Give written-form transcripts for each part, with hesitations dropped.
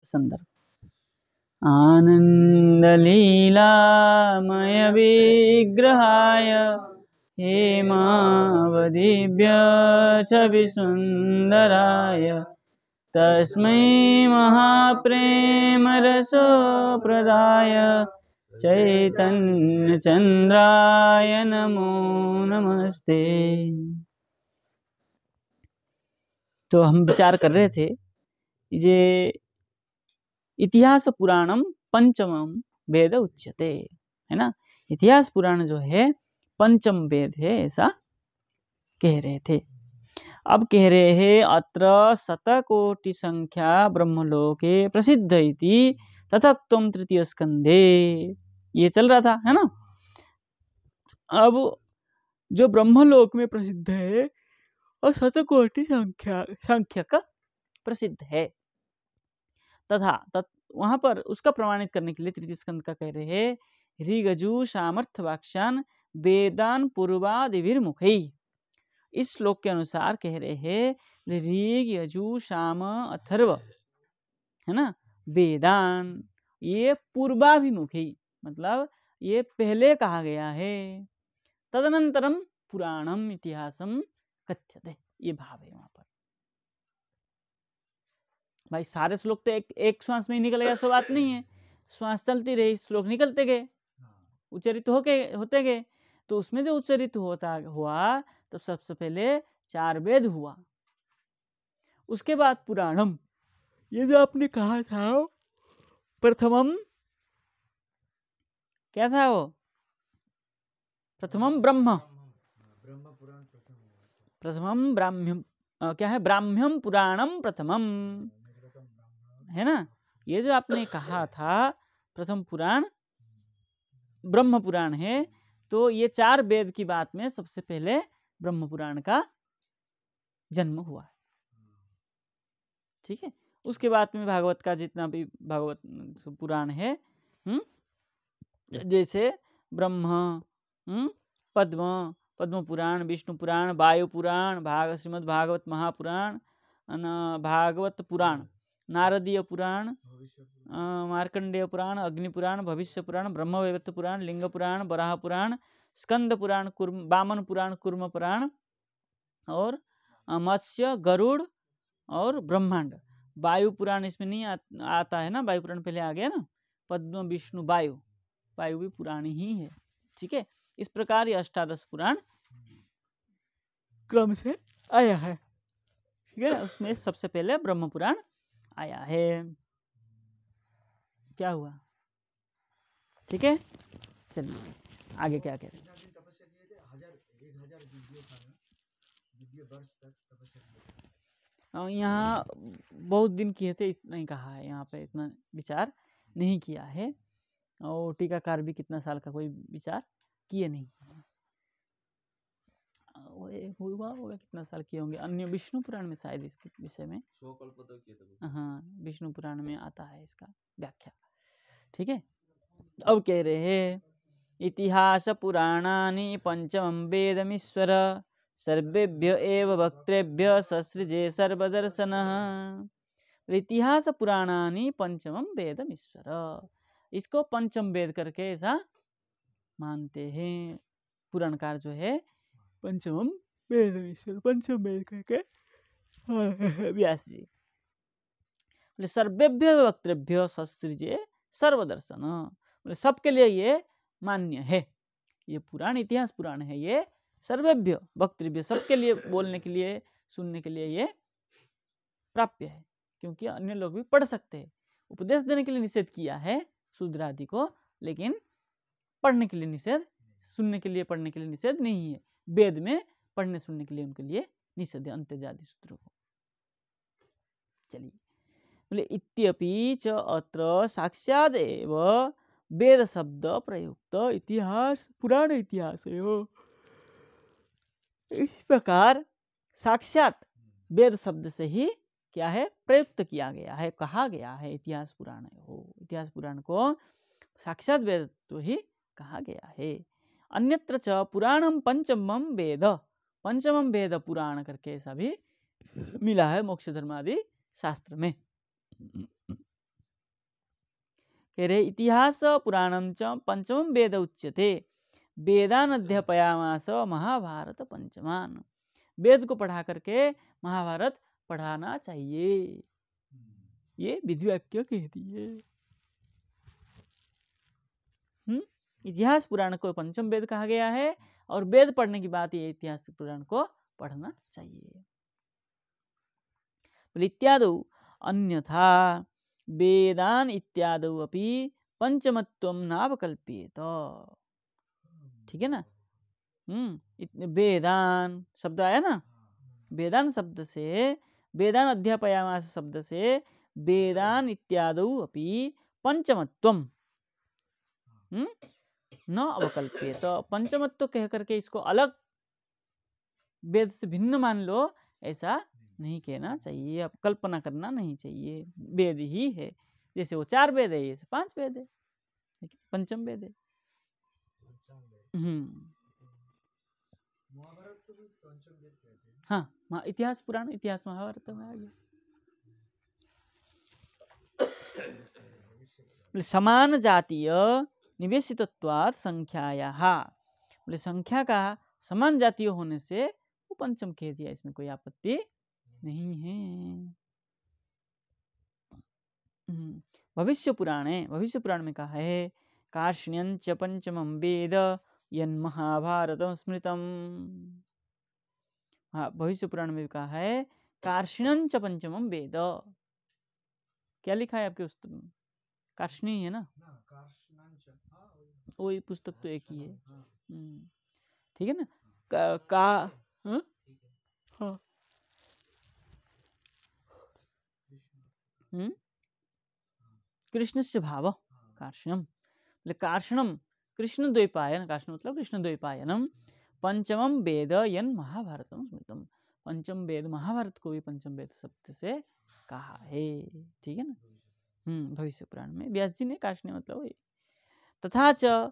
संदर्भ। आनंदलीलामय विग्रहाय हेमावदिभ्य च विसुन्दराय तस्मै महाप्रेमरसप्रदाय चैतन्यचन्द्राय नमो नमस्ते। तो हम विचार कर रहे थे जे इतिहास पुराणम पंचमम वेद उच्यते, है ना। इतिहास पुराण जो है पंचम वेद है, ऐसा कह रहे थे। अब कह रहे हैं अत्र शतकोटि संख्या ब्रह्मलोके प्रसिद्ध इति तथक्त्वम तृतीय स्कंधे, ये चल रहा था, है ना। अब जो ब्रह्मलोक में प्रसिद्ध है और शतकोटि संख्या का प्रसिद्ध है तथा वहां पर उसका प्रमाणित करने के लिए तृतीय स्कंद का कह रहे हैं ऋगजु सामर्थ्य वाक्यान वेदान पूर्वादिभिर्मुखै। इस श्लोक के अनुसार कह रहे हैं ऋग यजु साम अथर्व, है ना, वेदान ये पूर्वाभिमुखी, मतलब ये पहले कहा गया है। तदनंतरम पुराणम इतिहासम कथ्यते, ये भाव है वहां पर। भाई सारे श्लोक तो एक श्वास में ही निकलेगा, ऐसा बात नहीं है। श्वास चलती रही, श्लोक निकलते गए, उच्चरित होते गए। तो उसमें जो उच्चरित हुआ तो सबसे पहले 4 वेद हुआ, उसके बाद पुराणम। ये जो आपने कहा था प्रथमम, क्या था वो? प्रथमम ब्रह्म, प्रथमम ब्राह्म्यम, क्या है? ब्राह्म्यम पुराणम प्रथमम, है ना। ये जो आपने कहा था प्रथम पुराण ब्रह्म पुराण है, तो ये 4 वेद की बात में सबसे पहले ब्रह्म पुराण का जन्म हुआ, ठीक है। उसके बाद में भागवत का जितना भी भागवत पुराण है, जैसे ब्रह्म, पद्म पुराण, विष्णु पुराण, वायु पुराण, श्रीमद् भागवत महापुराण, भागवत पुराण, नारदीय पुराण, मार्कंडेय पुराण, अग्नि पुराण, भविष्य पुराण, ब्रह्मवैवर्त पुराण, लिंग पुराण, वराह पुराण, स्कंद पुराण, वामन पुराण, कूर्म पुराण, और मत्स्य, गरुड़ और ब्रह्मांड। वायु पुराण इसमें नहीं आता है ना, वायु पुराण पहले आ गया ना। पद्म, विष्णु, वायु भी पुराणी ही है, ठीक है। इस प्रकार ये 18 पुराण क्रम से आया है, ठीक है। उसमें सबसे पहले ब्रह्म पुराण आया है। क्या हुआ? ठीक है, चलिए आगे क्या कह रहे हैं। यहाँ बहुत दिन किए थे, नहीं कहा है यहाँ पे, इतना विचार नहीं किया है। और टीकाकार भी कितना साल का कोई विचार किए नहीं, होगा कितना साल किए होंगे। अन्य विष्णु पुराण में शायद इसके विषय में, हाँ, विष्णु पुराण में आता है इसका व्याख्या, ठीक है। अब कह रहे हैं इतिहास पुराणानि पंचमं वेदमीश्वर सर्वेभ्य एव वक्तृभ्य ससृजे सर्वदर्शनः। इतिहास पुराणानि पंचमं वेदमीश्वर, इसको पंचम वेद करके ऐसा मानते हैं पुराणकार जो है। पंचमम वेदमीश्वर, पंचम वेद करके व्यास जी बोले सर्वेभ्य वक्तृभ्य ससृजे सर्वदर्शन, बोले सबके लिए ये मान्य है। ये पुराण इतिहास पुराण है, ये सर्वेभ्य वक्तृभ्य सबके लिए बोलने के लिए, सुनने के लिए ये प्राप्य है, क्योंकि अन्य लोग भी पढ़ सकते हैं। उपदेश देने के लिए निषेध किया है शूद्र आदि को, लेकिन पढ़ने के लिए निषेध, सुनने के लिए पढ़ने के लिए निषेध नहीं है। वेद में पढ़ने सुनने के लिए उनके लिए निषेध है, अंत्यजाति शूद्रों को। चलिए, बोले इत्यपि च अत्र साक्षाद एव वेद शब्द प्रयुक्त इतिहास पुराण इतिहास हो। इस प्रकार साक्षात वेद शब्द से ही क्या है, प्रयुक्त किया गया है, कहा गया है इतिहास पुराण हो। इतिहास पुराण को साक्षात वेद तो ही कहा गया है। अन्यत्र च पुराणम पंचमम वेद, पंचमम वेद पुराण करके ऐसा भी मिला है मोक्ष धर्मादि शास्त्र में। कह रहे इतिहास पुराणम च पंचमम वेद उच्यते वेदान अध्यपयामास महाभारत पंचमान। वेद को पढ़ा करके महाभारत पढ़ाना चाहिए, ये विधिवाक्य कहती है। इतिहास पुराण को पंचम वेद कहा गया है और वेद पढ़ने की बात ये इतिहास पुराण को पढ़ना चाहिए। इत्यादौ अन्यथा वेदान इत्यादौ अपि पंचमत्वम नावकल्प्येत। ठीक है ना। वेदान शब्द आया ना, वेदान शब्द से, वेदान अध्यापयामास शब्द से वेदान इत्यादौ अपि पंचमत्वम न अवकल्प्येत। पंचमत्व कह करके इसको अलग वेद से भिन्न मान लो, ऐसा नहीं कहना चाहिए, अब कल्पना करना नहीं चाहिए। वेद ही है, जैसे वो 4 वेद है, ये 5 वेद है, पंचम वेद है। हाँ, इतिहास पुराण, इतिहास महाभारत में आ गया। समान जातीय निवेशितत्वात् संख्यायाः, बोले संख्या का समान जातीय होने से वो पंचम कह दिया, इसमें कोई आपत्ति नहीं है। भविष्य पुराण में कहा है कार्ष्ण्यंच पंचमं वेद यन्महाभारतं स्मृतम्। हाँ, भविष्य पुराण में कहा है कार्ष्ण्यंच पंचमं वेद। क्या लिखा है आपके पुस्तक में? कार्ष्णी है ना, वही पुस्तक तो एक ही है। ठीक है ना। कृष्ण से भाव कार्ष्णम, कार्ष्णम कृष्ण द्वैपायन, कार्ष्ण मतलब कृष्ण द्वैपायनम पंचमम वेद यन महाभारतम स्मृतम। पंचम वेद, महाभारत को भी पंचम वेद शब्द से कहा है। ठीक है ना। भविष्य पुराण में व्यास जी ने कार्ष्ण्य मतलब वही। तथा च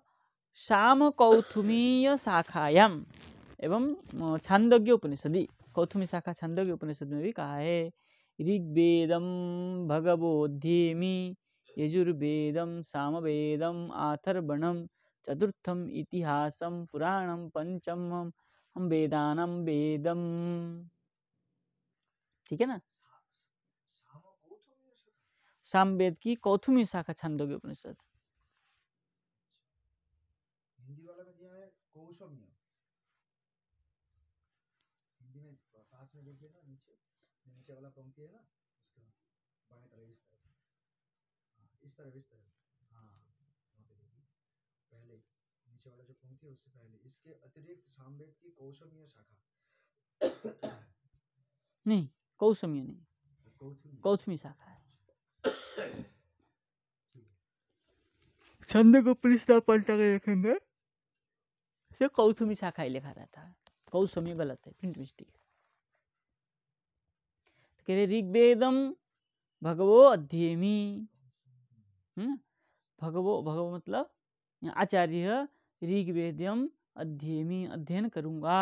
साम कौथुमीय शाखायाम एवं छांदोग्य उपनिषदि, कौथुमी शाखा छांदोग्य उपनिषद में भी कहा है ऋग्वेदम भगवोध्येमि यजुर्वेदम सामवेदम अथर्वणम चतुर्थम इतिहासम पुराणम पंचमम हम वेदानम वेदम। ठीक है ना। सामवेद की कौथुमी शाखा छांदोग्य उपनिषद। हिंदी वाला में दिया है कौशम्य, हिंदी में पास में देखिए ना, नीचे वाला पंक्ति है ना, उसके बाएं तरफ इस तरह हाँ, वहाँ पे देखिए पहले नीचे वाला जो पंक्ति है उससे पहले इसके अतिरिक्त सामवेद की कौशम्य शाखा नहीं, कौशम्य नहीं, कौथुमी शाखा है। छंद को पृष्ठा पलटा के देखेंगे से कौथुमी शाखा ही लिखा रहता है, कौशम्य गलत है, प्रिंट मिस्टेक। तो कह रहे ऋग्वेदम भगवो अध्येमि, भगवो मतलब आचार्य, ऋग्वेदम अध्येमि अध्ययन करूंगा,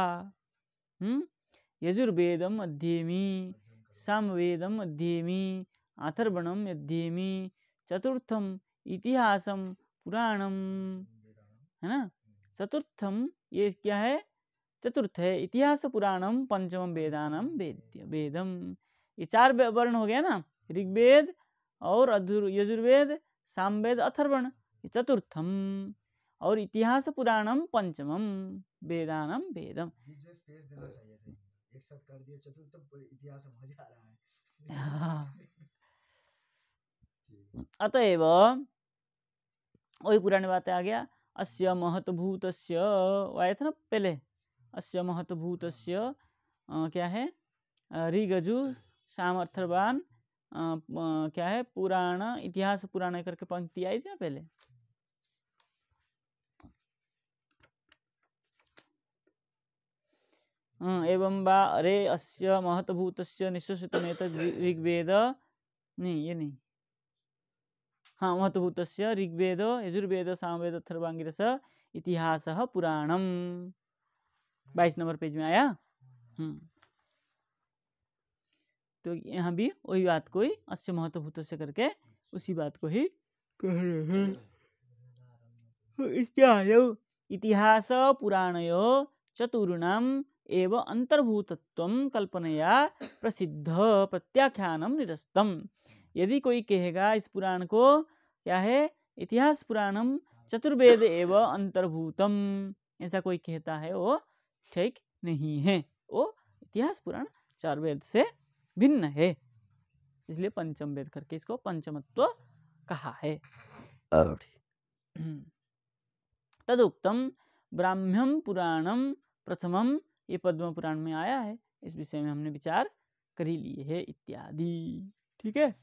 यजुर्वेदम अध्येमि सामवेदम अध्येमि अथर्वणम अध्येमि चतुर्थम इतिहासम पुराणम, है ना। चतुर्थम ये क्या है, चतुर्थ है इतिहास पुराणम पंचमम वेदानम वेदम। ये 4 वर्ण हो गया ना, ऋग्वेद और यजुर्वेद सामवेद अथर्वण, चतुर्थम, और इतिहास पुराणम पंचमम वेदानम वेदम। एक साथ कर दिया चतुर्थम इतिहास हो जा रहा है। अतएव वही पुरानी बातें आ गया। अस्य महतभूतस्य आया था ना पहले, अस्य महतभूतस्य क्या है, ऋगजु सामर्थवान क्या है, पुराण इतिहास पुराण करके पंक्ति आई थी ना पहले। एवं वा अरे अस्य महतभूतस्य निश्चितमेतद् ऋग्वेद, नहीं ये नहीं, हाँ महतभूतस्य ऋग्वेद यजुर्वेद सामवेद अथर्वांगिरस इतिहासः पुराणम, 22 नंबर पेज में आया। तो यहाँ भी वही बात को ही अस्य महतभूतस्य करके उसी बात को ही कह रहे हैं इत्यादौ इतिहास पुराणयो चतुर्णाम एव अंतर्भूतत्वं कल्पनया प्रसिद्ध प्रत्याख्यानम निरस्तम। यदि कोई कहेगा इस पुराण को क्या है, इतिहास पुराणम चतुर्वेद एव अंतर्भूतम, ऐसा कोई कहता है वो ठीक नहीं है। वो इतिहास पुराण चार वेद से भिन्न है, इसलिए पंचम वेद करके इसको पंचमत्व कहा है। तदुक्तम ब्राह्मण पुराणम प्रथमम, ये पद्म पुराण में आया है, इस विषय में हमने विचार कर ही लिए है इत्यादि। ठीक है।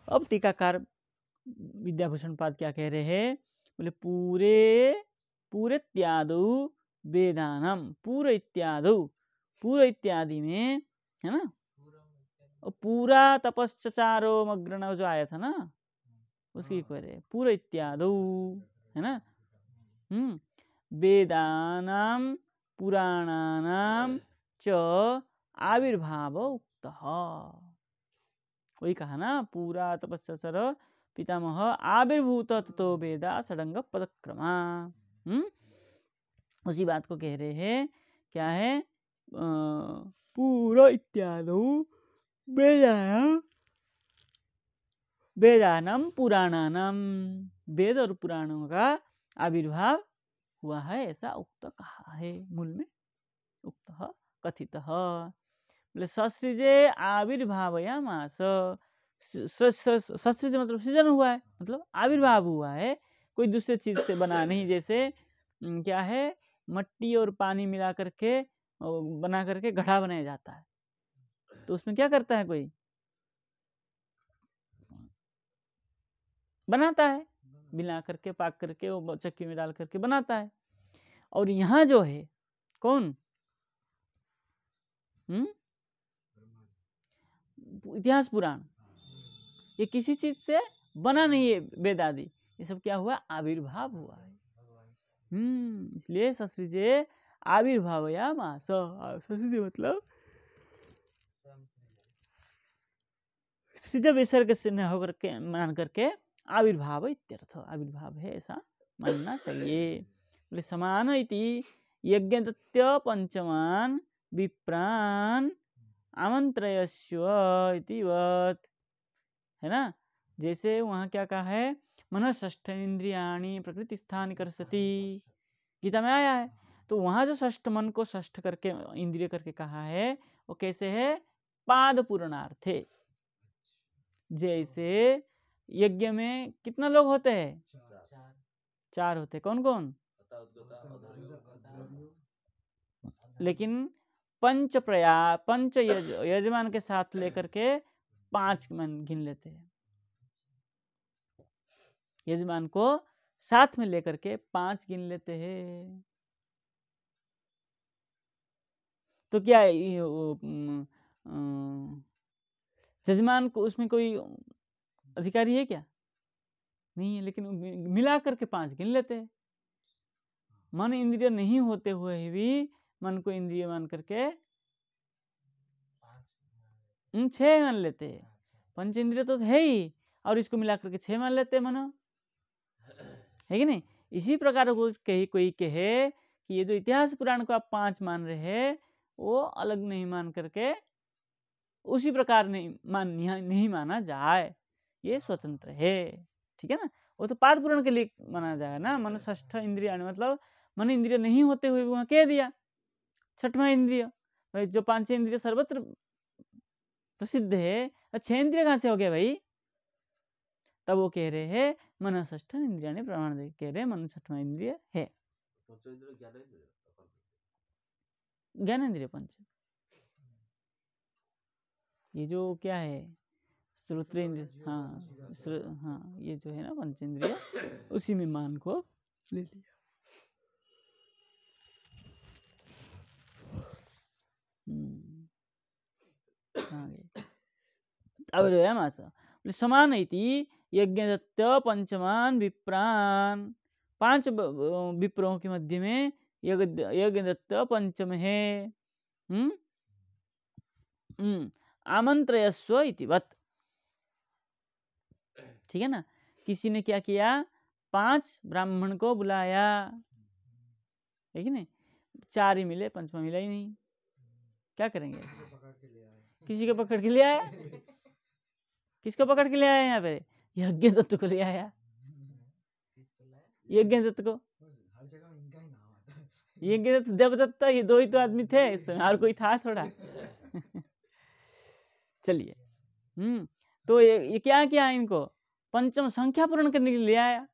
अब टीकाकार विद्याभूषण पाद क्या कह रहे हैं, बोले पूरे इत्यादि वेदानम, पूरे इत्यादि में है ना, पूरा तपश्चारो मग्न जो आया था ना, उसकी कह रहे पूरे इत्यादि है ना। वेदानाम पुराणानाम च आविर्भाव उक्त, वही कहा ना, पूरा तपस्या पितामह आविर्भूत ततो वेदा षडंग पदक्रमा। उसी बात को कह रहे हैं, क्या है, पूरा इत्यादि वेदानाम पुराणानाम, वेद और पुराणों का आविर्भाव हुआ है, ऐसा उक्त कहा है मूल में, उक्त कथित। बोले ससृजे आविर्भावयामास, ससृज मतलब सृजन हुआ है, मतलब आविर्भाव हुआ है, कोई दूसरे चीज से बना नहीं। जैसे क्या है, मट्टी और पानी मिला करके बना करके घड़ा बनाया जाता है, तो उसमें क्या करता है, कोई बनाता है, मिला करके पाक करके वो चक्की में डाल करके बनाता है। और यहाँ जो है कौन, इतिहास पुराण, ये किसी चीज से बना नहीं है, वेद आदि ये सब क्या हुआ, आविर्भाव हुआ है। इसलिए ससृजे आविर्भावयामास, ससृजे मतलब सृज विसर्ग से न होकर के मान करके आविर्भाव इत्यर्थ, आविर्भाव है ऐसा मानना चाहिए। बोले समान इति यज्ञदत्य पंचमान विप्रान आमंत्रयस्व इति वत्, है ना। जैसे वहाँ क्या कहा है, मन षष्ठ इंद्रियाणि प्रकृति स्थान कर्षति, गीता में आया है। तो वहाँ जो षष्ठ मन को षष्ठ करके इंद्रिय करके कहा है, वो कैसे है, पाद पूर्णार्थे। जैसे यज्ञ में कितना लोग होते हैं, चार होते, कौन कौन, लेकिन पंच यजमान के साथ लेकर के 5 मन गिन लेते हैं, यजमान को साथ में लेकर के 5 गिन लेते हैं। तो क्या यजमान को उसमें कोई अधिकारी है क्या, नहीं है, लेकिन मिला करके 5 गिन लेते हैं। मन इंद्रिय नहीं होते हुए भी मन को इंद्रिय मान करके 6 मान लेते हैं। पंच इंद्रिय तो है ही, और इसको मिला करके 6 मान लेते हैं मन, है कि नहीं। इसी प्रकार को कोई कहे कि ये जो इतिहास पुराण को आप 5 मान रहे हैं, वो अलग नहीं मान करके उसी प्रकार नहीं माना जाए, ये स्वतंत्र है, ठीक है ना। वो तो पाद पुराण के लिए माना जाएगा ना। मन षष्ठ इंद्रिय मतलब मन इंद्रिय नहीं होते हुए वहां कह दिया छठवां इंद्रिय, जो 5 इंद्रिय सर्वत्र प्रसिद्ध है, 6 इंद्रिय कहां से हो गया भाई। तब वो कह रहे हैं मन षष्ठ इंद्रिया ने प्रमाण दे, कह रहे मन छठवां इंद्रिय है, ज्ञानेन्द्रिय पंच। ये जो क्या है, श्रोत्रेंद्रिय, हाँ ये जो है ना पंचेंद्रिय, उसी में मान को ले लिया। समान इति यज्ञदत्त पंचमान विप्रान, 5 विप्रों के मध्य में यज्ञदत्त पंचम है। आमंत्रयस्व इति वत्, ठीक है ना। किसी ने क्या किया, 5 ब्राह्मण को बुलाया, है कि नहीं, 4 ही मिले, 5वां मिला ही नहीं, क्या करेंगे? किसी को पकड़ के ले आया। किसको पकड़ के ले आया यहाँ पे? यज्ञ दत्त को ले आया। यज्ञ दत्त को, यज्ञ दत्त, देवदत्त, ये 2 ही तो आदमी थे इस समय, और कोई था थोड़ा। चलिए, तो ये क्या किया, इनको पंचम संख्या पूर्ण करने के लिए ले आया।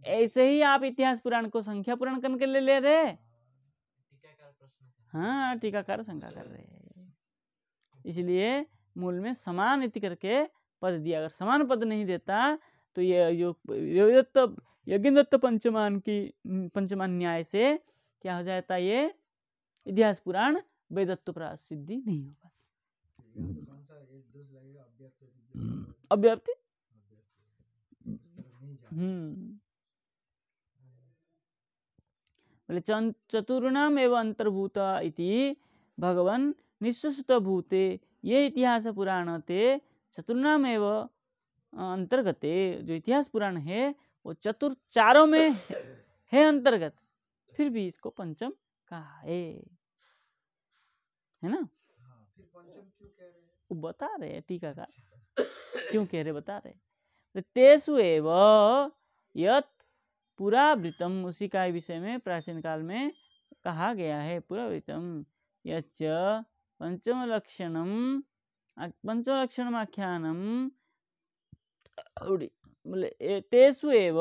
ऐसे ही आप इतिहास पुराण को संख्या पूर्ण करने के लिए ले रहे। हाँ, टीकाकार शंका कर रहे हैं। इसलिए मूल में समान इति करके पद दिया। अगर समान पद नहीं देता तो ये जो यज्ञदत्त पंचमान न्याय से क्या हो जाता, ये इतिहास पुराण वेदत्व प्रसिद्धि नहीं होगा। अव्याप्ति, बोले चतुर्णाम एवं अंतर्भूत इति भगवान निश्चसुत भूते ये इतिहास पुराण ते चतुर्णाम एवं अंतर्गते। जो इतिहास पुराण है वो चारों में है अंतर्गत, फिर भी इसको पंचम कहा है ना। फिर पंचम क्यों कह रहे हैं? वो बता रहे हैं टीकाकार क्यों कह रहे, बता रहे। तेसु एव यत् पुरावृतम, उसी का विषय में प्राचीन काल में कहा गया है। पुरावृतम यच्च पंचम लक्षणम आख्यानम, बोले तेसु एव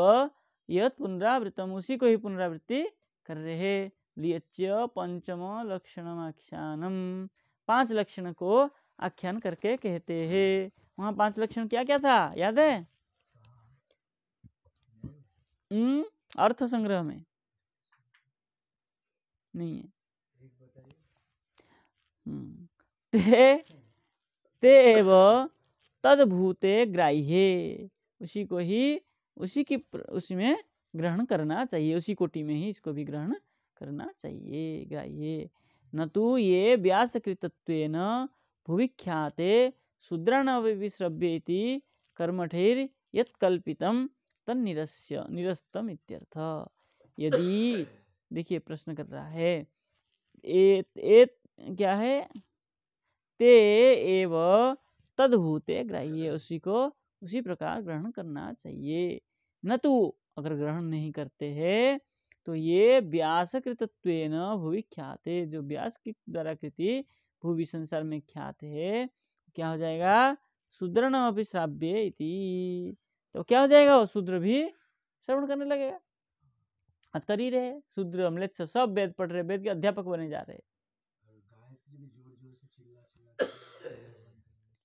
यत् पुनरावृतम, उसी को ही पुनरावृत्ति कर रहे हैं। यच्च पंचम लक्षणम आख्यानम, 5 लक्षण को आख्यान करके कहते हैं। वहां 5 लक्षण क्या क्या था, याद है? अर्थ संग्रह में नहीं है। ते एव तद्भूते ग्राह्ये, उसी को ही उसी में ग्रहण करना चाहिए, उसी कोटि में ही इसको भी ग्रहण करना चाहिए। ग्राह्ये न तो ये व्यासकृतत्वेन भुविख्याते शूद्राणाविश्रव्य इति कर्मठैर यत्कल्पितम तन्निरस्य निरस्तम इत्यर्थ। यदि, देखिए प्रश्न कर रहा है, क्या है, ते एव तद्भूते ग्राह्य, उसी को उसी प्रकार ग्रहण करना चाहिए। न तो अगर ग्रहण नहीं करते हैं तो ये व्यासकृतत्वेन भुवि ख्याते, जो व्यास के द्वारा कृति भूवि संसार में ख्यात है, क्या हो जाएगा, शूद्रनमपि श्राव्य इति। तो क्या हो जाएगा, वो शूद्र भी श्रवण करने लगेगा। आज कर ही रहे, शूद्र म्लेच्छ सब वेद पढ़ रहे, वेद के अध्यापक बने जा रहे,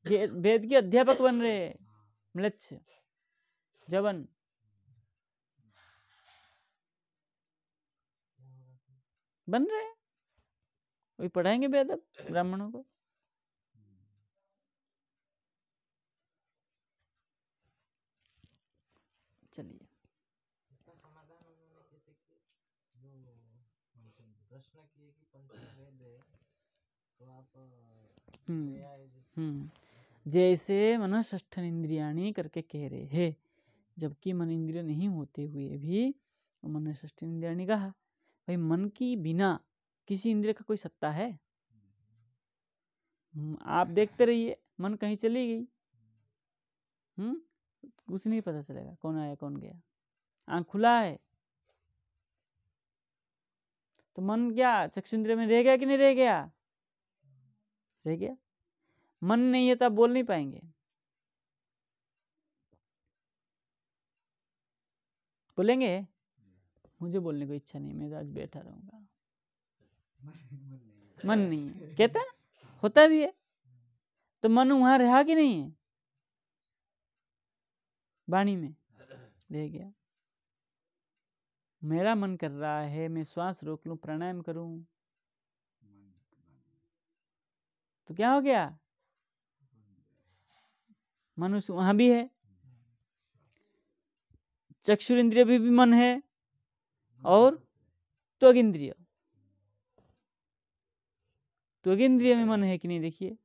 वेद के अध्यापक बन रहे, म्लेच्छ जवन। बन रहे, वही पढ़ाएंगे वेद अब ब्राह्मणों को। चलिए, इसका समाधान उन्होंने कैसे किया? जो प्रश्न किए कि पंचवेद है तो आप जैसे मन षष्ठ इंद्रियाणी करके कह रहे हैं, जबकि मन इंद्रिय नहीं होते हुए भी मन षष्ठ इंद्रियाणी कहा। भाई मन की बिना किसी इंद्रिय का कोई सत्ता है? आप देखते रहिए, मन कहीं चली गई, कुछ नहीं पता चलेगा कौन आया कौन गया। आँख खुला है तो मन क्या चक्षुंद्रिय में रह गया कि नहीं रह गया? रह गया। मन नहीं है तो आप बोल नहीं पाएंगे, बोलेंगे मुझे बोलने को इच्छा नहीं, मैं तो आज बैठा रहूंगा। मन नहीं है कहता, होता भी है। तो मन वहां रहा कि नहीं है? वाणी में रह गया। मेरा मन कर रहा है मैं श्वास रोक लूं, प्राणायाम करूं, तो क्या हो गया, मनुष्य वहां भी है। चक्षुर इंद्रिय भी मन है, और त्वग इंद्रिय, त्वग इंद्रिय में मन है कि नहीं? देखिए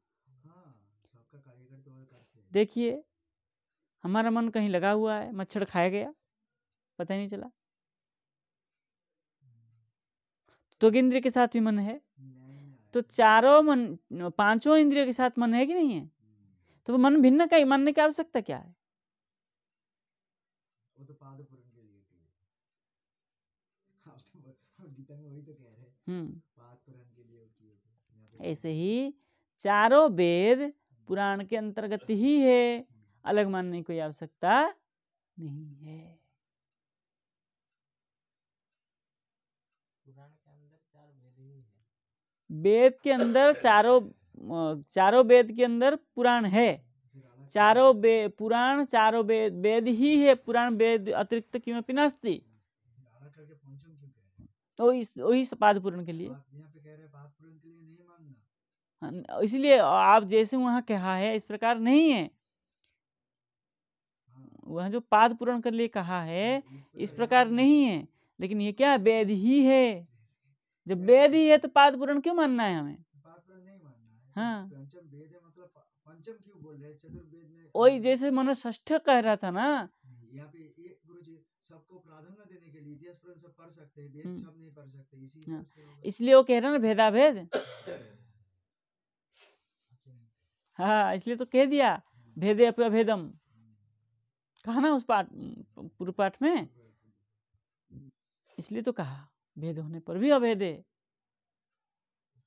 देखिए, हमारा मन कहीं लगा हुआ है, मच्छर खाया गया, पता ही नहीं चला। त्वक इंद्रिय के साथ भी मन है, तो चारों मन, पांचों इंद्रियों के साथ मन है कि नहीं है? तो मन भिन्न का मानने की आवश्यकता क्या है? वो तो पाद पूरण के लिए आप तो गीता में वही तो कह रहे हैं, पाद पूरण के लिए किए। ऐसे ही चारों वेद पुराण के अंतर्गत ही है, अलग मानने की कोई आवश्यकता नहीं है। पुराण के अंदर चार वेद ही है, वेद के अंदर चारों वेद के अंदर पुराण है, चारों पुराण चारों वेद ही है, पुराण वेद अतिरिक्त किमपि नास्ति। वही पाद पुराण के लिए, इसलिए आप जैसे वहां कहा है इस प्रकार नहीं है। वह जो पाद पुराण के लिए कहा है इस प्रकार नहीं है, लेकिन ये क्या वेद ही है। जब वेद ही है तो पाद पुराण क्यों मानना है हमें? हाँ, पंचम क्यों बोल रहे हैं? चतुर्वेद में वही जैसे मनुष्य षष्ठ कह रहा था ना, यहाँ पे ये गुरुजी सबको प्राधान्य देने के लिए इतिहास पुराण सब पढ़ सकते हैं, वेद सब नहीं पढ़ सकते, इसी हिसाब से होगा। इसलिए वो कह रहा ना भेदाभेद। हाँ, इसलिए तो कह दिया भेदे अभेदम, कहा ना उस पाठ पूर्व पाठ में, इसलिए तो कहा भेद होने पर भी अभेद है।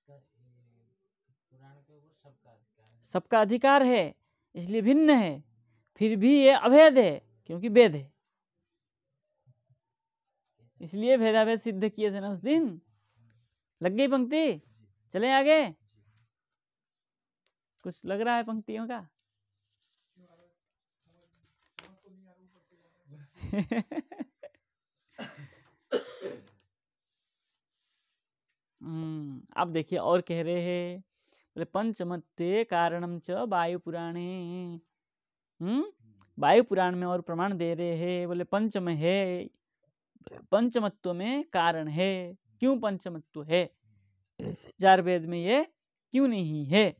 पुराण के ऊपर सबका अधिकार है, इसलिए भिन्न है, फिर भी ये अभेद है क्योंकि वेद है। इसलिए भेदाभेद सिद्ध किए थे ना उस दिन। लग गई पंक्ति? चले आगे। कुछ लग रहा है पंक्तियों का? अब देखिए और कह रहे हैं, बोले पंचमत्ते कारणम च वायु पुराणे। वायु पुराण में और प्रमाण दे रहे हैं, बोले पंचम है, पंचमत्व में कारण है। क्यों पंचमत्व है? चार वेद में ये क्यों नहीं है?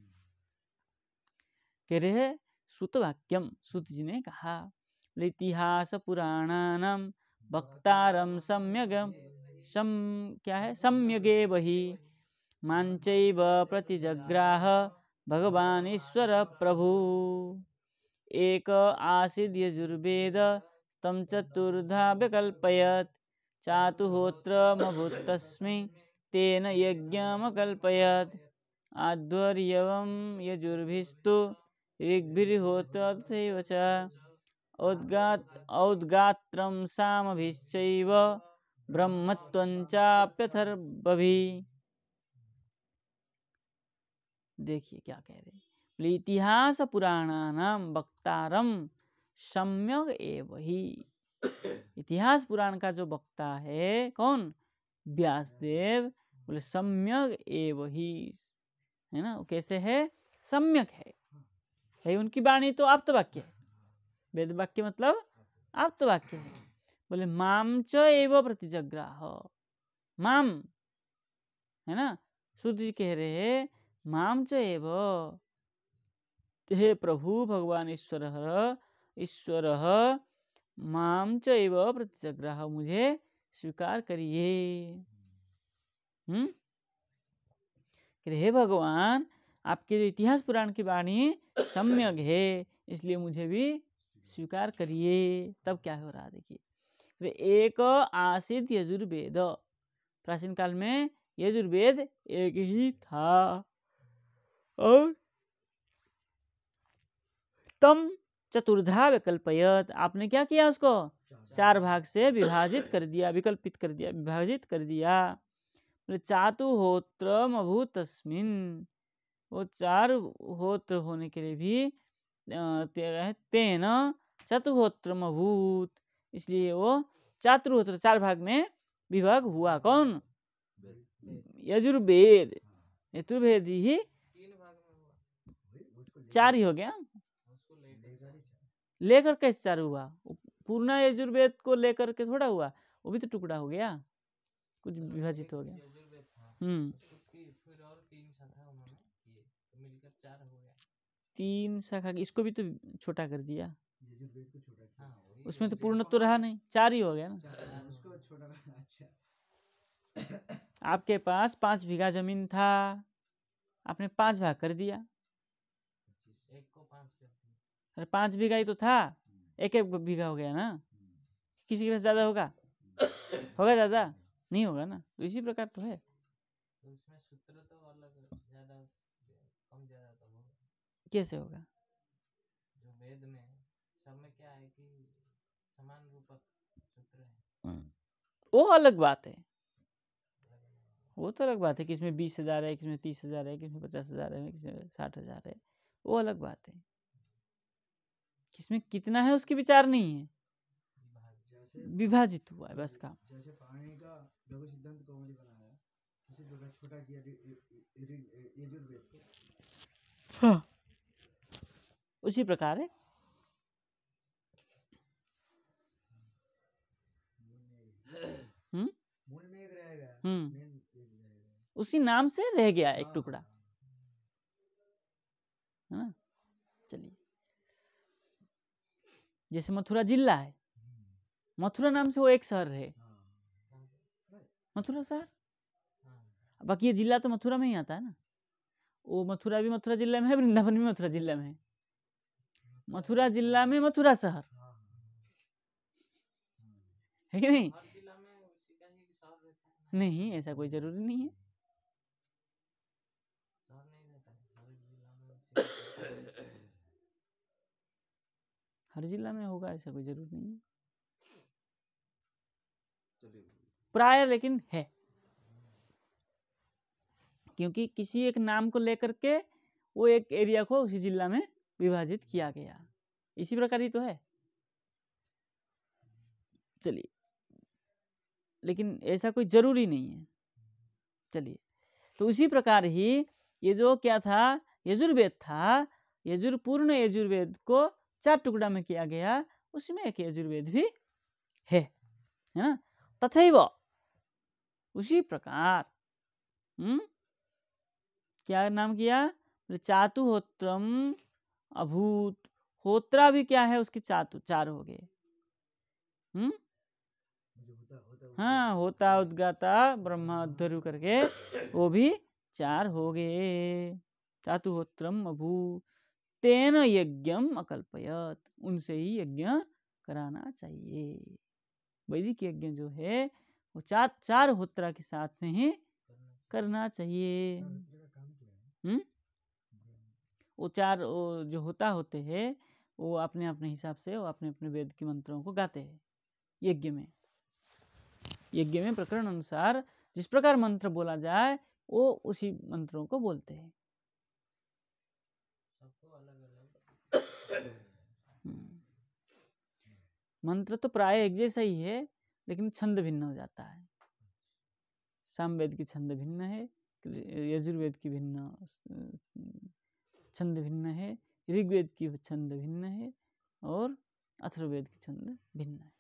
कह रहे हैं श्रुत वाक्यम, श्रुत जी ने कहा, इतिहास पुराणानाम वक्तारम सम्यगम क्या है? सम्यगे वही मांचैव प्रतिजग्राह भगवान ईश्वर प्रभु। एक आसीद यजुर्वेद तम चतुर्धा विकल्पयत् चातुहोत्रमभूत् तस्मै तेन यज्ञमकल्पयत् आध्वर्यवं यजुर्भिस्तु ऋग्भिर्होत्र तथैव च औद्गात्रं सामभिश्चैव ब्रह्मत्वं चाप्यथर्वभिः। देखिए क्या कह रहे हैं, इतिहास पुराणानाम वक्तारम सम्यक एव ही। इतिहास पुराण का जो वक्ता है कौन? व्यासदेव। बोले सम्यक एव ही, है ना? वो कैसे है? सम्यक है भाई, उनकी वाणी तो आप्त वाक्य है, वेद वाक्य मतलब आप्त वाक्य है। बोले माम च एव प्रतिजग्राह, माम है ना, शुद्ध जी कह रहे हैं माम च एव, हे प्रभु भगवान ईश्वर माम च एव प्रतिजग्राह, मुझे स्वीकार करिए। हे भगवान, आपके जो इतिहास पुराण की वाणी सम्यक है, इसलिए मुझे भी स्वीकार करिए। तब क्या हो रहा देखिए, एक आसीद यजुर्वेद, प्राचीन काल में यजुर्वेद एक ही था, और तम चतुर्धा विकल्पयत, आपने क्या किया? उसको चार भाग से विभाजित कर दिया, विकल्पित कर दिया, विभाजित कर दिया। चातुहोत्रम अभूत तस्मिन, वो चार होत्र होने के लिए भी तेन चतुहोत्रम अभूत, इसलिए वो चातुहोत्र चार भाग में विभाग हुआ। कौन? यजुर्वेद। यजुर्वेद ही चार ही हो गया, लेकर कैसे चार हुआ? पूर्ण यजुर्वेद को लेकर के थोड़ा हुआ, वो भी तो टुकड़ा हो गया, कुछ विभाजित हो गया। फिर और तीन शाखा उन्होंने किए, तो मिलकर चार हो गया। तीन शाखा, इसको भी तो छोटा कर दिया। यजुर्वेद को छोटा किया हाँ, वही उसमें तो है। पूर्णत्व रहा नहीं, 4 ही हो गया ना। उसको छोटा करना। अच्छा, आपके पास 5 बीघा जमीन था, आपने 5 भाग कर दिया। एक को 5 कर दिया। अरे 5 बीघा ही तो था, एक एक बीघा हो गया ना। किसी के पास ज्यादा होगा? होगा ज्यादा? नहीं होगा ना। तो इसी प्रकार तो है। तो उसमें सूत्र तो अलग ज्यादा कम ज्यादा तो होगा। कैसे होगा? जो वेद में सब में क्या है कि समान रूपक सूत्र है। वो अलग बात है, वो तो अलग बात है। किसमें 20,000 है, किसमें 30,000 है, किसमें 50,000 है, किसमें 60,000 है, वो अलग बात है। किसमें कितना है उसकी विचार नहीं है, विभाजित हुआ है बस काम। जैसे पाणिनि का लघु सिद्धांत कौमुदी बनाया, उसी प्रकार छोटा किया यजुर्वेद को। हाँ, उसी प्रकार है। मूल में एक रहेगा, हम्म, मेन एक रहेगा। उसी नाम से रह गया एक हाँ, टुकड़ा, हाँ, है ना। चलिए, जैसे मथुरा जिला है, मथुरा नाम से वो एक शहर है, मथुरा शहर। बाकी ये जिला तो मथुरा में ही आता है ना। वो मथुरा भी मथुरा जिला में है, वृंदावन भी मथुरा जिला में है। मथुरा जिला में मथुरा शहर है कि नहीं? हर जिला में उसी का ही शहर रहता है। नहीं, ऐसा कोई जरूरी नहीं है। शहर नहीं रहता है हर जिला में उसी का। हर जिला में होगा ऐसा कोई जरूरी नहीं है, प्राय लेकिन है। क्योंकि किसी एक नाम को लेकर के वो एक एरिया को उसी जिला में विभाजित किया गया, इसी प्रकार ही तो है। चलिए, लेकिन ऐसा कोई जरूरी नहीं है। चलिए, तो उसी प्रकार ही ये जो क्या था, यजुर्वेद था, पूर्ण यजुर्वेद को 4 टुकड़ा में किया गया, उसमें एक यजुर्वेद भी है ना। तथैव, उसी प्रकार क्या नाम किया? चातुहोत्रम अभूत। होत्रा भी क्या है उसके 4 हो गए। हाँ, होता उद्गाता ब्रह्मा अध्वर्यु करके वो भी 4 हो गए। चातुहोत्रम अभूत तेन यज्ञम अकल्पयत, उनसे ही यज्ञ कराना चाहिए। वैदिक यज्ञ जो है वो 4 होत्रा के साथ में ही करना चाहिए। वो 4 जो होते हैं वो अपने अपने हिसाब से, वो अपने अपने वेद के मंत्रों को गाते हैं यज्ञ में। यज्ञ में प्रकरण अनुसार जिस प्रकार मंत्र बोला जाए वो उसी मंत्रों को बोलते हैं। सबको अलग अलग मंत्र तो प्राय एक जैसा ही है, लेकिन छंद भिन्न हो जाता है। सामवेद की छंद भिन्न है, यजुर्वेद की भिन्न छंद भिन्न है, ऋग्वेद की छंद भिन्न है, और अथर्ववेद की छंद भिन्न है।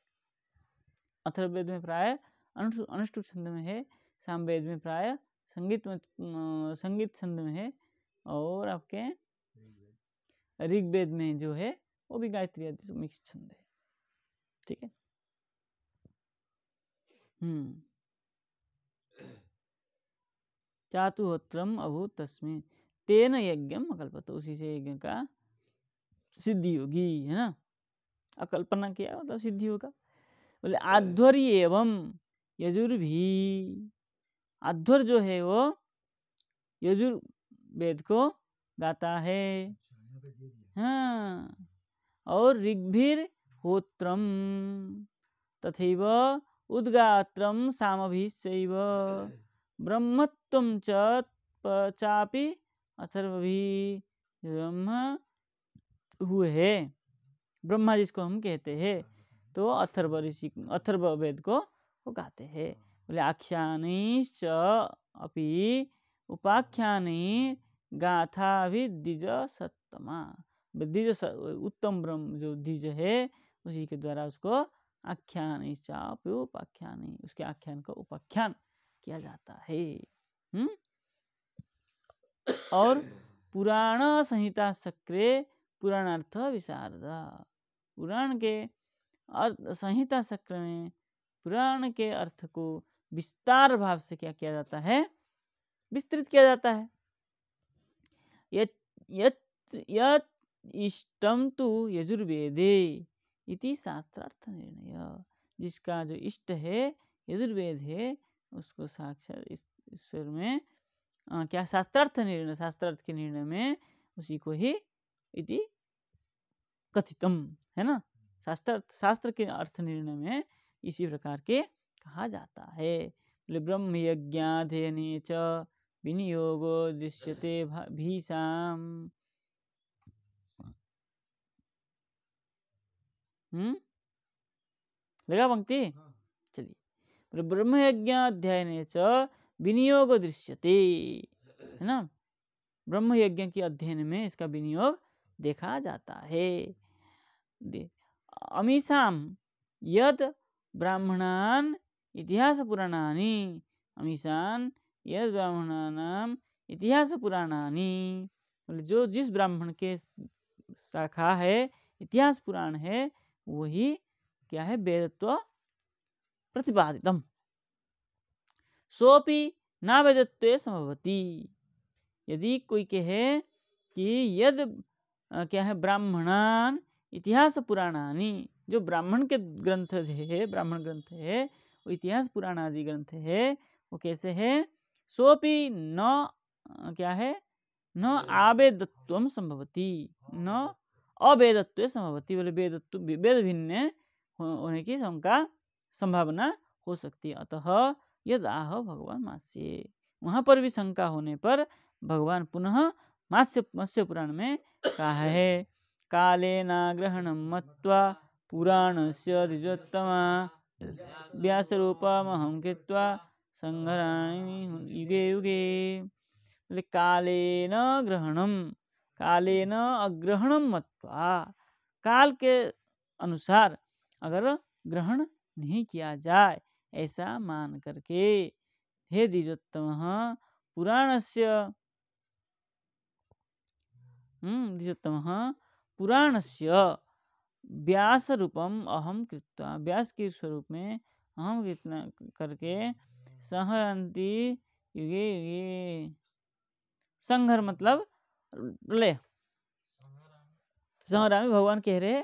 अथर्ववेद में प्राय अनुष्टुप छंद में है, सामवेद में प्राय संगीत छंद में है, और आपके ऋग्वेद में जो है वो भी गायत्री आदि मिक्स छंद है। ठीक है। चातुहोत्रम अभूत तस्मिन् तेन यज्ञम अकल्पत, उसी से यज्ञ का सिद्धि होगी, है ना। अकल्पना किया मतलब सिद्धि होगा। बोले आध्वर्य एवं यजुर्भी, अध्वर जो है वो यजुर्वेद को गाता है। हाँ, और ऋग्भिर होत्रम तथैव उद्गात्रम सामभिश्चैव ब्रह्मत्वं चापि अथर्वभिः, ब्रह्मा हुए, ब्रह्मा जिसको हम कहते हैं, तो अथर्ववेद को वो गाते हैं। बोले आख्यानैश्च अपि उपाख्यानै गाथा भी द्विज सत्तमा, द्विज उत्तम ब्रह्म जो द्विज है उसी के द्वारा उसको आख्यानैश्च अपि उपाख्यानै, उसके आख्यान का उपाख्यान किया जाता है। और पुराण संहिता सक्रे पुराणार्थ विशारद, पुराण के अर्थ संहिता चक्र में पुराण के अर्थ को विस्तार भाव से क्या किया जाता है, विस्तृत किया जाता है। यत् इष्टम तु यजुर्वेदे इति शास्त्रार्थ निर्णय, जिसका जो इष्ट है यजुर्वेद है, उसको साक्षात ईश्वर में क्या शास्त्रार्थ निर्णय, शास्त्रार्थ के निर्णय में उसी को ही इति कथितम, है ना। शास्त्र के अर्थ निर्णय में इसी प्रकार के कहा जाता है। ब्रह्म यज्ञाध्ययने च विनियोगो दृश्यते भीषाम। लगा पंक्ति? चलिए, ब्रह्म यज्ञ अध्ययने च विनियोग दृश्यते, है ना। ब्रह्म यज्ञ के अध्ययन में इसका विनियोग देखा जाता है। अमीसाम यद ब्राह्मणान इतिहास पुराणानि, अमीशान यद ब्राह्मणानाम इतिहास पुराणानि, जो जिस ब्राह्मण के शाखा है इतिहास पुराण है, वही क्या है, वेदत्व प्रतिपादितम। सोपि ना वेदत्वे संभवति, यदि कोई कहे कि यद क्या है ब्राह्मणान इतिहास पुराणानि, जो ब्राह्मण के ग्रंथ है, ब्राह्मण ग्रंथ है, वो इतिहास पुराण आदि ग्रंथ है, वो कैसे है, सोपि न क्या है, न आवेदत्वम संभवति, न अवेदत्व संभवति, बोले वेद भिन्न होने की उनका संभावना हो सकती है। अतः यद आह भगवान मात्स्ये, वहाँ पर भी शंका होने पर भगवान पुनः मत्स्य पुराण में कहा है, कालेना ग्रहणं मत्वा पुराणस्य द्विजोत्तमा व्यास रूपमहं कृत्वा संहरामि युगे युगे। बोले कालेन ग्रहणम, कालेन अग्रहणम मत्वा, काल के अनुसार अगर ग्रहण नहीं किया जाए ऐसा मान करके, हे द्विजोत्तम पुराणस्य पुराणस्य व्यास रूपम अहम कृत्वा, व्यास के स्वरूप में अहम कितना करके संहरन्ति युगे युगे। संघर मतलब प्रलय, संहरामि भगवान कह रहे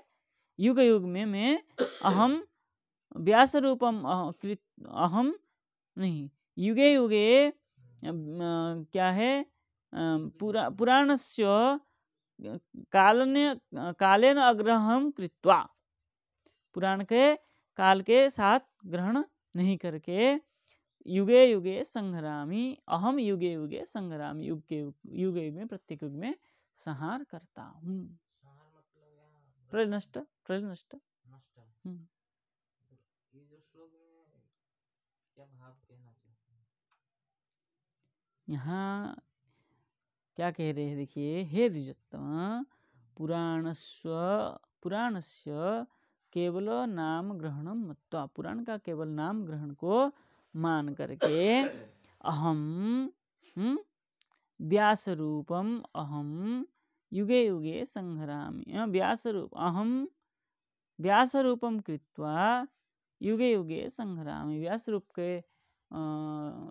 युग युग में मैं अहम व्यास रूपम अहम नहीं, युगे युगे क्या है, पुराणस्य कालेन अग्रहण कृत्वा, पुराण के काल के साथ ग्रहण नहीं करके, युगे युगे संहरामि, अहम युगे युगे संहरामि, युग में प्रत्येक युग में संहार करता हूँ। प्रलय नष्ट। यहाँ क्या कह रहे हैं, देखिए, हे द्विजोत्तम पुराणस्य केवल नाम ग्रहणम मत्वा, पुराण का केवल नाम ग्रहण को मान करके अहम व्यास रूपम अहम युगे युगे संहरामि, अहम व्यास रूपम कृत्वा युगे युगे संहरामि, व्यास रूप के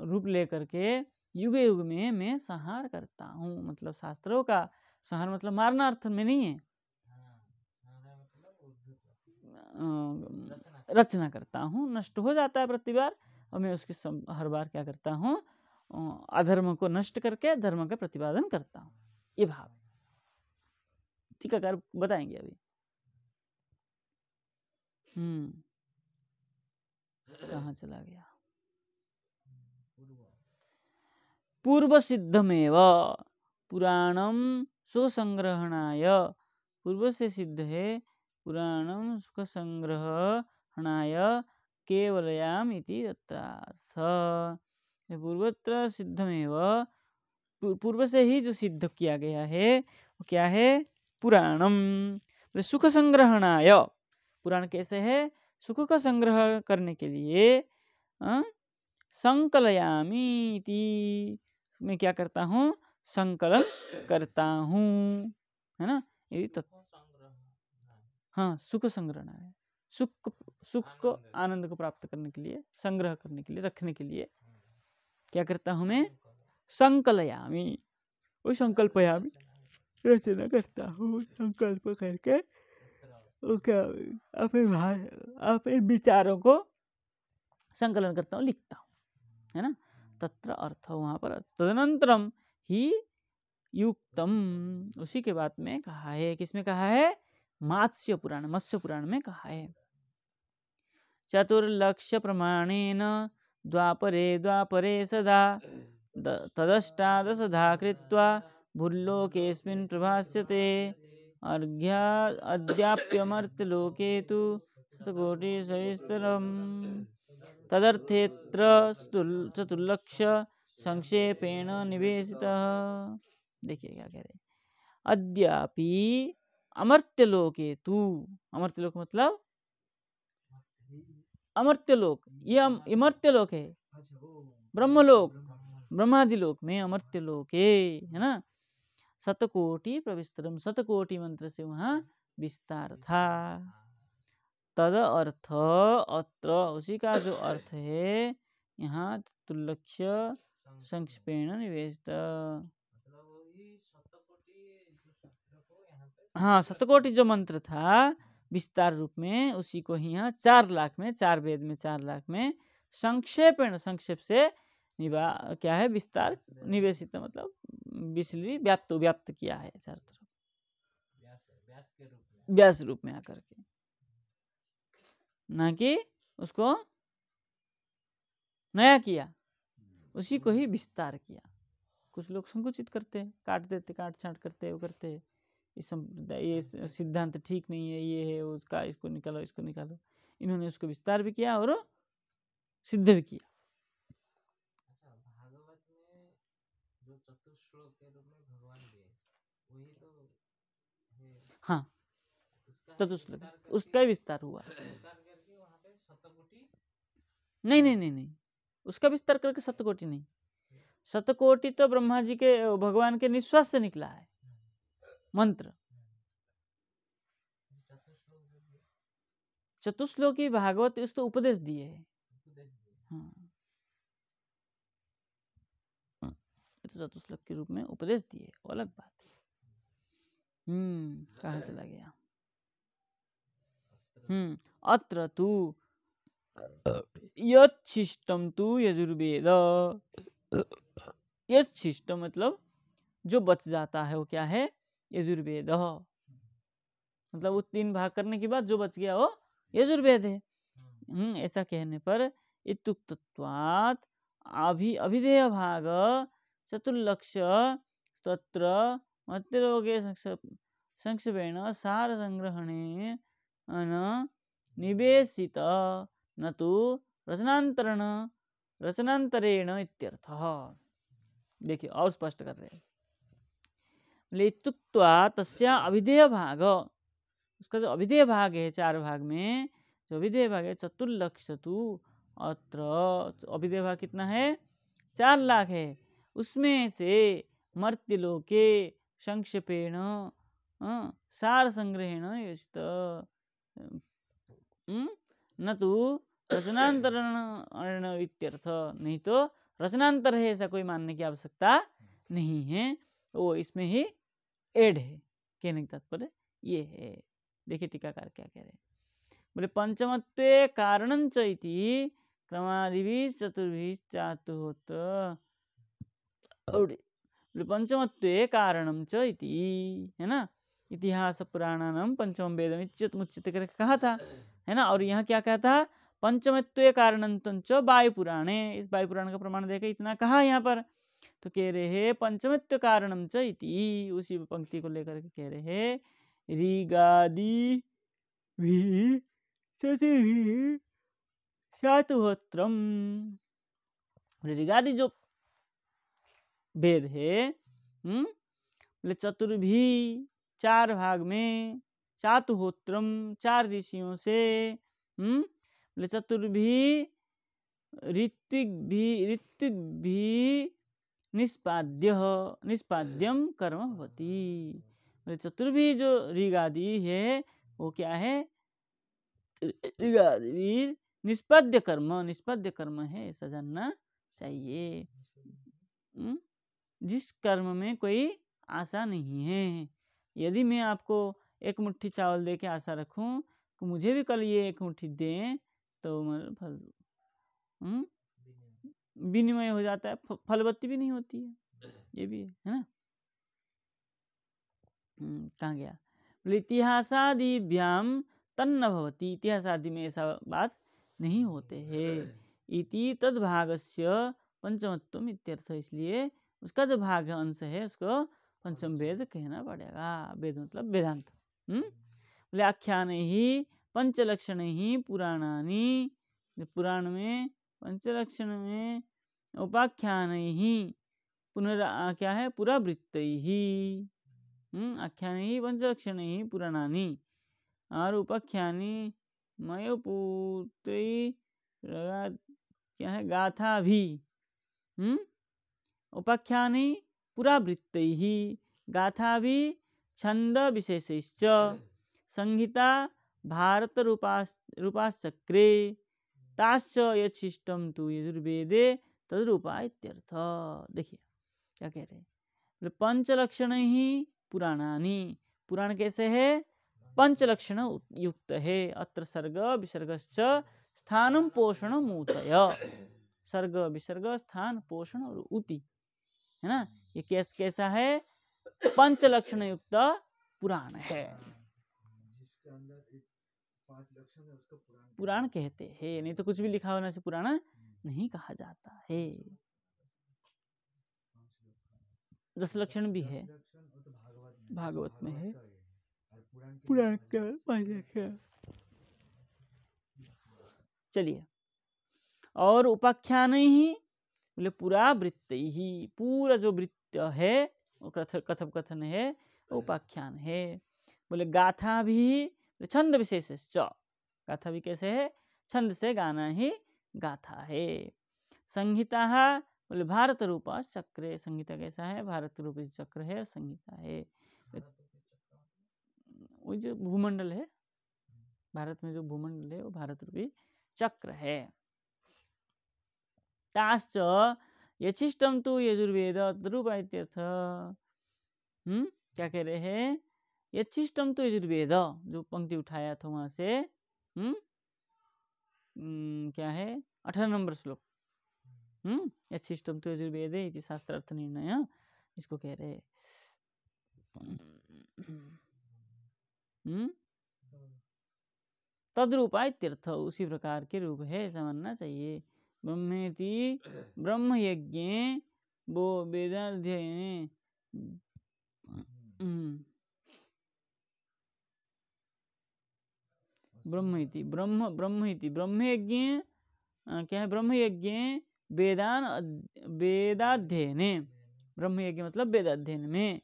रूप लेकर के युगे युग में मैं संहार करता हूँ। मतलब शास्त्रों का संहार मतलब मारना अर्थ में नहीं है, रचना करता हूँ, नष्ट हो जाता है प्रति बार, और मैं उसकी हर बार क्या करता हूँ, अधर्म को नष्ट करके धर्म का प्रतिपादन करता हूँ। ये भाव टीकाकार बताएंगे अभी। कहाँ चला गया, पूर्व सिद्धमेव पुराणम सुसंग्रहणाय, पूर्व से सिद्ध है पुराणम सुख संग्रहणाय केवलयाम इति तत्रार्थ। पूर्वत्र सिद्धमेव, पूर्व से ही जो सिद्ध किया गया है वो क्या है, पुराणम सुख संग्रहणाय, पुराण कैसे है, सुख का संग्रह करने के लिए संकलयामि इति, मैं क्या करता हूँ, संकलन करता हूँ, है ना। हाँ, सुख संग्रहण है। सुख को, आनंद को प्राप्त करने के लिए, संग्रह करने के लिए, रखने के लिए क्या करता हूँ मैं? संकलयामी, वो संकल्पयामी, रचना करता हूँ। संकल्प करके अपने विचारों को संकलन करता हूँ, लिखता हूँ, है ना। तत्र अर्थ, वहाँ पर तदनंतरम ही युक्तम, उसी के बाद में कहा है। किसमें कहा है? मत्स्य पुराण में कहा है। चतुर्लक्ष्य प्रमाणेन द्वापरे सदा तदष्टादशधा कृत्वा भूल्लोकेऽस्मिन् प्रभास्यते। अद्याप्यमर्त्यलोके तु शतकोटिसहस्रम् तदर्थेऽत्र चतुर्लक्ष्य संक्षेपेण निवेशितः। देखिए क्या कह रहे हैं। अद्यापि अमर्त्यलोके तु, अमर्त्यलोक मतलब अमर्त्यलोक, ये अमर्त्यलोक है, ब्रह्मलोक, ब्रह्मादिलोक में अमर्त्यलोके, है ना। शतकोटि प्रविस्तरम, शतकोटि मंत्र से वहाँ विस्तार था। तद अर्थ अत्र, उसी का जो अर्थ है यहाँ, तुल्लक्ष्य संक्षेपेण निवेशित। हाँ, शतकोटि जो मंत्र था विस्तार रूप में, उसी को ही यहाँ 4 लाख में, 4 वेद में 4 लाख में संक्षेपेण, संक्षेप से क्या है? विस्तार, निवेशित मतलब बिस्ली व्याप्त किया है चारों तरफ, व्यास रूप में आकर के, ना कि उसको नया किया, उसी को ही विस्तार किया। कुछ लोग संकुचित करते हैं, काट देते, काट छाट करते, वो करते हैं, ये सिद्धांत ठीक नहीं है, ये है उसका, इसको निकालो, इसको निकालो। इन्होंने उसको विस्तार भी किया और सिद्ध भी किया। अच्छा, भागवत में जो चतुश्लोक के रूप में भगवान दिए, वही तो है। हाँ, चतुश्लोक, उसका विस्तार हुआ। वहाँ पे शतकोटि नहीं, उसका विस्तार करके शतकोटि नहीं। शतकोटि तो ब्रह्मा जी के, भगवान के निश्वास से निकला है मंत्र। चतुश्लोकी भागवत उसको उपदेश दिए है। हाँ, तो चतुश्लोक के रूप में उपदेश दिए, वो अलग बात है। कहाँ चला गया? अत्र तु यच्छिष्टम तु यजुर्वेद। यच्छिष्टम मतलब जो बच जाता है वो क्या है? यजुर्वेद। मतलब वो 3 भाग करने के बाद जो बच गया वो यजुर्वेद है। ऐसा कहने पर इत्युक्तत्वात् अभिधेय भाग चतुर्लक्ष्य स्तोत्र मत्यलोके संक्षेपेण सार संग्रहणे निवेशित न तो रचनांतरेण इत्यर्थः। देखिए और स्पष्ट कर रहे हैं। इत्युक्त्वा तस्या अभिधेय भाग, उसका जो अभिधेय भाग है 4 भाग में, जो अभिधेय भाग है चतुर्लक्ष्य तु अत्र, अभिधेय भाग कितना है? 4 लाख है। उसमें से मर्त्यलोके संक्षेपेण सार संग्रहेण योजित न तो रचनांतरण इत्यर्थ। नहीं तो रचनांतर है ऐसा कोई मानने की आवश्यकता नहीं है, वो इसमें ही एड है। कहने का तात्पर्य ये है। देखिए टीकाकार क्या कह रहे हैं। बोले पंचमत्वे कारणंच इति क्रमादिभिः चतुर्भिः चातुहोत्र। बोले पंचमत्वे कारणं च इति, है ना। इतिहास पुराणानां पंचमं वेदम इत्युच्यते करके कहा था, है ना। और यहाँ क्या कहता? पंचमत्वे कारणंच वायु पुराणे। इस वायु पुराण का प्रमाण देकर इतना कहा यहाँ पर। तो कह रहे हैं पंचमत्व कारणम च इति, उसी पंक्ति को लेकर के कह रहे हैं ऋगादि भी चातुहोत्रम। ऋगादि जो वेद है, बोले चतुर्भी 4 भाग में, चातुहोत्रम 4 ऋषियों से, बोले चतुर्भी ऋत्विक भी निष्पाद्यम कर्म होती। चतुर्भी जो ऋगादि है वो क्या है? वीर निष्पद्य कर्म है, ऐसा जानना चाहिए। जिस कर्म में कोई आशा नहीं है। यदि मैं आपको एक मुट्ठी चावल दे के आशा रखूं कि मुझे भी कल ये एक मुट्ठी दें, तो फल विनिमय हो जाता है, फलवत्ती भी नहीं होती है। ये भी है ना। कहाँ गया? इतिहासादिभ्याम तन्न भवति, इतिहास आदि में ऐसा बात नहीं होते हैं। इति तद्भागस्य पंचमत्वम इत्यर्थ, इसलिए उसका जो भाग है, अंश है, उसको पंचम वेद कहना पड़ेगा। वेद मतलब वेदांत। बोले आख्यान ही पंचलक्षण ही पुराणानी, पुराण में पंचलक्षण में उपाख्यान ही क्या है? पुरावृत्त ही। आख्यान ही पंचलक्षण ही पुराणानी और उपाख्यानी मयोपुत्री क्या है? गाथा भी। उपाख्यानी पुरावृत्त ही, गाथा भी छंद विशेषश्च, संहिता भारत रूपाश्चक्रे ताश्च यच्छिष्टम तु यजुर्वेदे तद्रूपा इत्यर्थ। देखिए क्या कह रहे हैं? पंचलक्षण ही पुराणानी, पुराण कैसे है? पंचलक्षण युक्त है। अत्र सर्ग विसर्गश्च स्थानम पोषण मूतय, सर्ग विसर्ग स्थान पोषण और उति, है ना। ये कैसा है? पंचलक्षण युक्त पुराण है। जिसके अंदर 5 लक्षण है उसको पुराण कहते हैं, नहीं तो कुछ भी लिखा होने से पुराण नहीं कहा जाता है। 10 लक्षण भी है, भागवत में है, पुराण का 5 लक्षण। चलिए, और उपाख्यान ही बोले पूरा वृत्त ही, पूरा जो वृत्त है वो कथम कथन है, उपाख्यान है। बोले गाथा भी छंद विशेष, गाथा भी कैसे है? छंद से गाना ही गाथा है। संहिता बोले भारत रूपा चक्र, संहिता कैसा है? भारत रूपी चक्र है, संहिता है। वो जो भूमंडल है, भारत में जो भूमंडल है वो भारत रूपी चक्र है। ताश्च यच्छिष्टम तु यजुर्वेद तद्रूपा इत्यर्थ। क्या कह रहे हैं? यच्छिष्टम तु यजुर्वेद, जो पंक्ति उठाया था वहां से, क्या है? 18 नंबर श्लोक। यच्छिष्टम तु यजुर्वेद इति शास्त्रार्थ निर्णय, इसको कह रहे हैं। तद्रूपा इत्यर्थ, उसी प्रकार के रूप है, ऐसा मानना चाहिए। ब्रह्मेति ब्रह्म यज्ञे वो वेदाध्ययने ब्रह्मेति ब्रह्म यज्ञे क्या है? ब्रह्म यज्ञे वेदाध्ययने, ब्रह्म यज्ञ मतलब वेदाध्ययन में,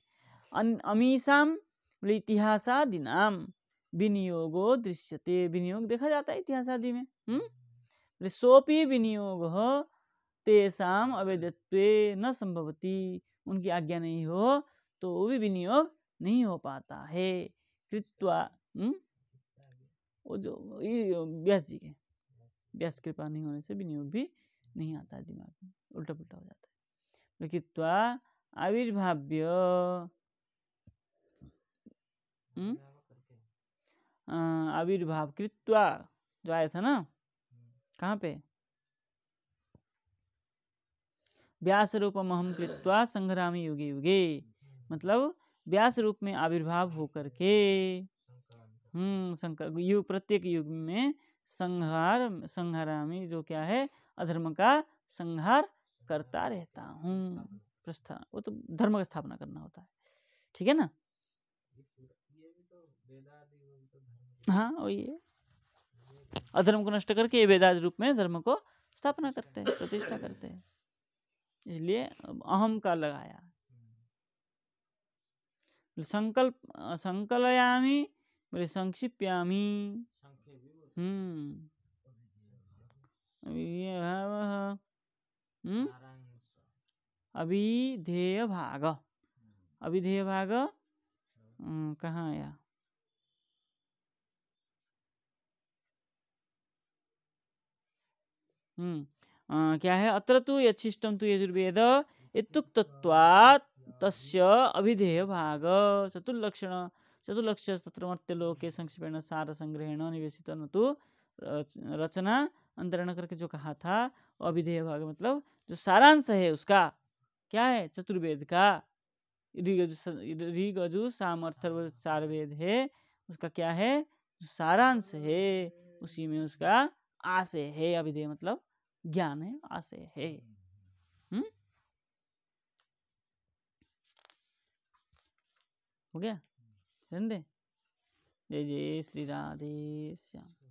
अमीसाम इतिहासादिनाम विनियोगो दृश्यते, विनियोग देखा जाता है इतिहास आदि में। सोपि विनियोग तेषाम अवैधत्वे न संभवती, उनकी आज्ञा नहीं हो तो वो भी विनियोग नहीं हो पाता है। कृत्वा वो जो व्यास जी के, व्यास कृपा नहीं होने से विनियोग भी नहीं आता है दिमाग में, उल्टा पुल्टा हो जाता है। कृत्वा आविर्भाव्य आविर्भाव कृत्वा जो आया था ना, कहाँ पे? व्यास रूपम अहम कृत्वा संग्रामी युगे युगे, मतलब व्यास रूप में आविर्भाव होकर के प्रत्येक युग में संहारामी, जो क्या है? अधर्म का संहार करता रहता हूँ। प्रस्थान, वो तो धर्म का स्थापना करना होता है, ठीक है ना। हाँ वही है, अधर्म को नष्ट करके ये वेदादि रूप में धर्म को स्थापना करते हैं, प्रतिष्ठा करते हैं, इसलिए अहम का लगाया। संकलयामी बोले संक्षिप्यामी, अभिधेय भाग, अभिधेय भाग कहाँ आया? क्या है, अत्र तु यच्छिष्टं तु यजुर्वेद इत्युक्तत्वात् तस्य अभिधेय भाग चतुर्लक्ष तत्र मर्त्यलोके संक्षेपेण सार संग्रहेण निवेशित न तो रचना अंतरण करके जो कहा था, अभिधेय भाग मतलब जो सारांश है उसका, क्या है, चतुर्वेद का ऋग यजु साम अथर्व चार वेद है, उसका क्या है, जो सारांश है, उसी में उसका आशय है। अभिधेय मतलब ज्ञान है, आशय है। हो गया? जय जय श्री राधे श्याम।